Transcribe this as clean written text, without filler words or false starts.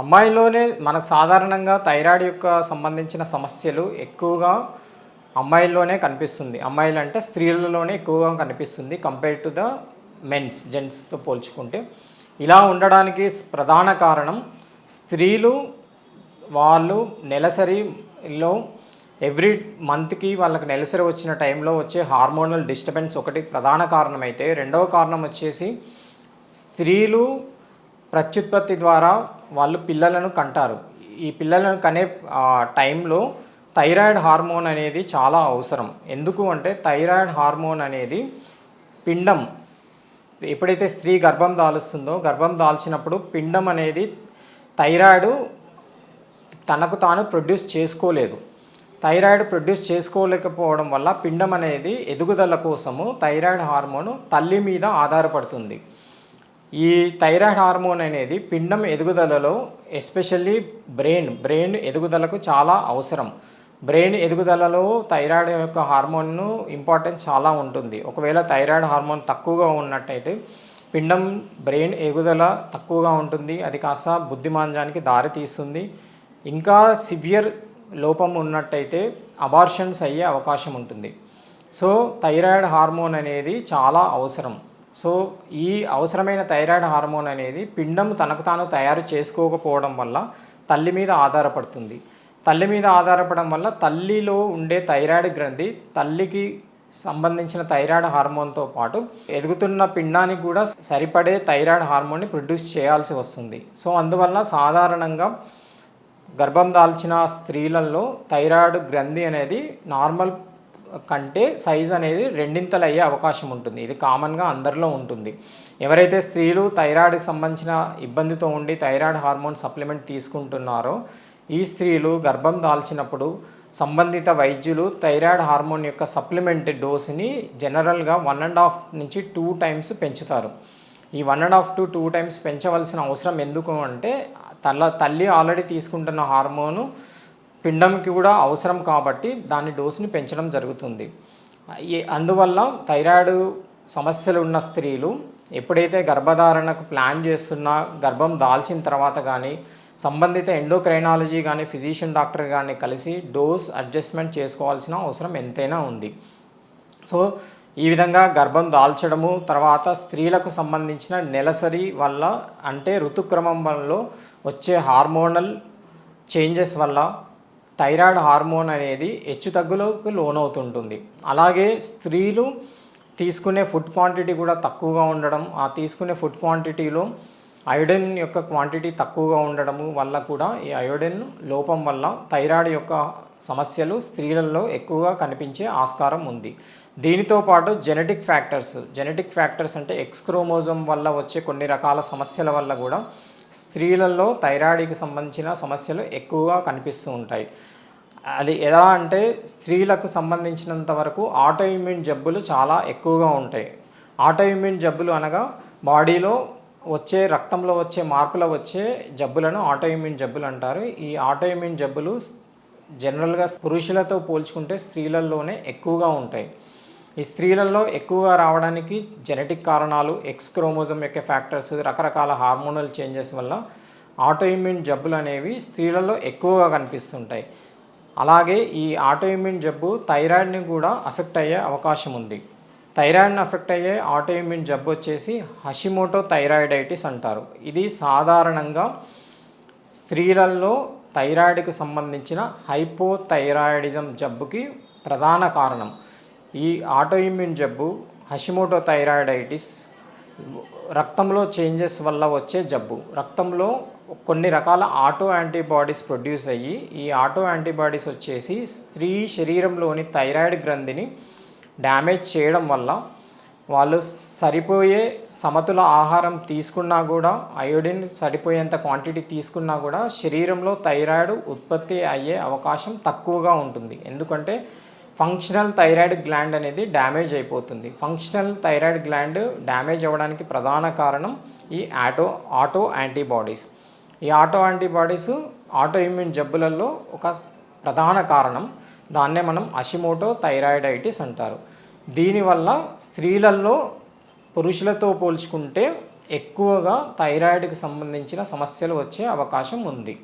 అమ్మాయిలోనే మనకు సాధారణంగా థైరాయిడ్ యొక్క సంబంధించిన సమస్యలు ఎక్కువగా అమ్మాయిల్లోనే కనిపిస్తుంది. అమ్మాయిలంటే స్త్రీలలోనే ఎక్కువగా కనిపిస్తుంది కంపేర్ టు ద జెంట్స్‌తో పోల్చుకుంటే. ఇలా ఉండడానికి ప్రధాన కారణం స్త్రీలు వాళ్ళు నెలసరిలో ఎవ్రీ మంత్‌కి వాళ్ళకి నెలసరి వచ్చిన టైంలో వచ్చే హార్మోనల్ డిస్టర్బెన్స్ ఒకటి ప్రధాన కారణమైతే, రెండవ కారణం వచ్చేసి స్త్రీలు ప్రత్యుత్పత్తి ద్వారా వాళ్ళు పిల్లలను కంటారు. ఈ పిల్లలను కనే టైంలో థైరాయిడ్ హార్మోన్ అనేది చాలా అవసరం. ఎందుకు అంటే థైరాయిడ్ హార్మోన్ అనేది పిండం ఎప్పుడైతే స్త్రీ గర్భం దాలుస్తుందో, గర్భం దాల్చినప్పుడు పిండం అనేది థైరాయిడ్ తనకు తాను ప్రొడ్యూస్ చేసుకోలేదు. థైరాయిడ్ ప్రొడ్యూస్ చేసుకోలేకపోవడం వల్ల పిండం అనేది ఎదుగుదల కోసము థైరాయిడ్ హార్మోన్ తల్లి మీద ఆధారపడుతుంది. ఈ థైరాయిడ్ హార్మోన్ అనేది పిండం ఎదుగుదలలో ఎస్పెషల్లీ బ్రెయిన్ ఎదుగుదలకు చాలా అవసరం. బ్రెయిన్ ఎదుగుదలలో థైరాయిడ్ యొక్క హార్మోన్ను ఇంపార్టెన్స్ చాలా ఉంటుంది. ఒకవేళ థైరాయిడ్ హార్మోన్ తక్కువగా ఉన్నట్టయితే పిండం బ్రెయిన్ ఎదుగుదల తక్కువగా ఉంటుంది. అది కాస్త బుద్ధిమాంద్యానికి దారి తీస్తుంది. ఇంకా సివియర్ లోపం ఉన్నట్టయితే అబార్షన్స్ అయ్యే అవకాశం ఉంటుంది. సో థైరాయిడ్ హార్మోన్ అనేది చాలా అవసరం. సో ఈ అవసరమైన థైరాయిడ్ హార్మోన్ అనేది పిండం తనకు తాను తయారు చేసుకోకపోవడం వల్ల తల్లి మీద ఆధారపడుతుంది. తల్లి మీద ఆధారపడడం వల్ల తల్లిలో ఉండే థైరాయిడ్ గ్రంథి తల్లికి సంబంధించిన థైరాయిడ్ హార్మోన్తో పాటు ఎదుగుతున్న పిండానికి కూడా సరిపడే థైరాయిడ్ హార్మోన్ని ప్రొడ్యూస్ చేయాల్సి వస్తుంది. సో అందువల్ల సాధారణంగా గర్భం దాల్చిన స్త్రీలలో థైరాయిడ్ గ్రంథి అనేది నార్మల్ కంటే సైజ్ అనేది రెండింతలు అయ్యే అవకాశం ఉంటుంది. ఇది కామన్గా అందరిలో ఉంటుంది. ఎవరైతే స్త్రీలు థైరాయిడ్కి సంబంధించిన ఇబ్బందితో ఉండి థైరాయిడ్ హార్మోన్ సప్లిమెంట్ తీసుకుంటున్నారో ఈ స్త్రీలు గర్భం దాల్చినప్పుడు సంబంధిత వైద్యులు థైరాయిడ్ హార్మోన్ యొక్క సప్లిమెంట్ డోసుని జనరల్గా 1.5 నుంచి 2 టైమ్స్ పెంచుతారు. ఈ 1.5 to 2 టైమ్స్ పెంచవలసిన అవసరం ఎందుకు అంటే తల్లి ఆల్రెడీ తీసుకుంటున్న హార్మోను పిండంకి కూడా అవసరం కాబట్టి దాని డోసుని పెంచడం జరుగుతుంది. అందువల్ల థైరాయిడ్ సమస్యలు ఉన్న స్త్రీలు ఎప్పుడైతే గర్భధారణకు ప్లాన్ చేస్తున్నా, గర్భం దాల్చిన తర్వాత కానీ సంబంధిత ఎండోక్రైనాలజీ కానీ ఫిజిషియన్ డాక్టర్ కానీ కలిసి డోస్ అడ్జస్ట్మెంట్ చేసుకోవాల్సిన అవసరం ఎంతైనా ఉంది. సో ఈ విధంగా గర్భం దాల్చడము, తర్వాత స్త్రీలకు సంబంధించిన నెలసరి వల్ల అంటే ఋతుక్రమం వల్ల వచ్చే హార్మోనల్ చేంజెస్ వల్ల థైరాయిడ్ హార్మోన్ అనేది హెచ్చుతగ్గులకు లోనవుతుంటుంది. అలాగే స్త్రీలు తీసుకునే ఫుడ్ క్వాంటిటీ కూడా తక్కువగా ఉండడం, ఆ తీసుకునే ఫుడ్ క్వాంటిటీలో అయోడిన్ యొక్క క్వాంటిటీ తక్కువగా ఉండడము వల్ల కూడా ఈ అయోడిన్ లోపం వల్ల థైరాయిడ్ యొక్క సమస్యలు స్త్రీలలో ఎక్కువగా కనిపించే ఆస్కారం ఉంది. దీనితో పాటు జెనెటిక్ ఫ్యాక్టర్స్ అంటే ఎక్స్ క్రోమోజోమ్ వల్ల వచ్చే కొన్ని రకాల సమస్యల వల్ల కూడా స్త్రీలలో థైరాయిడ్కి సంబంధించిన సమస్యలు ఎక్కువగా కనిపిస్తూ ఉంటాయి. అది ఎలా అంటే స్త్రీలకు సంబంధించినంత వరకు ఆటోఇమ్యూన్ జబ్బులు చాలా ఎక్కువగా ఉంటాయి. ఆటోఇమ్యూన్ జబ్బులు అనగా బాడీలో వచ్చే రక్తంలో వచ్చే మార్పుల వచ్చే జబ్బులను ఆటోఇమ్యూన్ జబ్బులు అంటారు. ఈ ఆటోఇమ్యూన్ జబ్బులు జనరల్గా పురుషులతో పోల్చుకుంటే స్త్రీలలోనే ఎక్కువగా ఉంటాయి. ఈ స్త్రీలలో ఎక్కువగా రావడానికి జెనెటిక్ కారణాలు, ఎక్స్ క్రోమోజోమ్ యొక్క ఫ్యాక్టర్స్, రకరకాల హార్మోనల్ చేంజెస్ వల్ల ఆటోఇమ్యూన్ జబ్బులు అనేవి స్త్రీలలో ఎక్కువగా కనిపిస్తుంటాయి. అలాగే ఈ ఆటోఇమ్యూన్ జబ్బు థైరాయిడ్ని కూడా అఫెక్ట్ అయ్యే అవకాశం ఉంది. థైరాయిడ్ని అఫెక్ట్ అయ్యే ఆటోఇమ్యూన్ జబ్బు వచ్చేసి హషిమోటో థైరాయిడైటిస్ అంటారు. ఇది సాధారణంగా స్త్రీలలో థైరాయిడ్కి సంబంధించిన హైపోథైరాయిడిజం జబ్బుకి ప్రధాన కారణం. ఈ ఆటోఇమ్యూన్ జబ్బు హషిమోటో థైరాయిడైటిస్ రక్తంలో చేంజెస్ వల్ల వచ్చే జబ్బు. రక్తంలో కొన్ని రకాల ఆటో యాంటీబాడీస్ ప్రొడ్యూస్ అయ్యి ఈ ఆటో యాంటీబాడీస్ వచ్చేసి స్త్రీ శరీరంలోని థైరాయిడ్ గ్రంథిని డ్యామేజ్ చేయడం వల్ల వాళ్ళు సరిపోయే సమతుల ఆహారం తీసుకున్నా కూడా, అయోడిన్ సరిపోయేంత క్వాంటిటీ తీసుకున్నా కూడా శరీరంలో థైరాయిడ్ ఉత్పత్తి అయ్యే అవకాశం తక్కువగా ఉంటుంది. ఎందుకంటే ఫంక్షనల్ థైరాయిడ్ గ్లాండ్ అనేది డ్యామేజ్ అయిపోతుంది. ఫంక్షనల్ థైరాయిడ్ గ్లాండ్ డ్యామేజ్ అవ్వడానికి ప్రధాన కారణం ఈ ఆటో యాంటీబాడీస్. ఈ ఆటో యాంటీబాడీస్ ఆటోఇమ్యూన్ జబ్బులలో ఒక ప్రధాన కారణం. దాన్నే మనం హషిమోటో థైరాయిడైటిస్ అంటారు. దీనివల్ల స్త్రీలలో పురుషులతో పోల్చుకుంటే ఎక్కువగా థైరాయిడ్కి సంబంధించిన సమస్యలు వచ్చే అవకాశం ఉంది.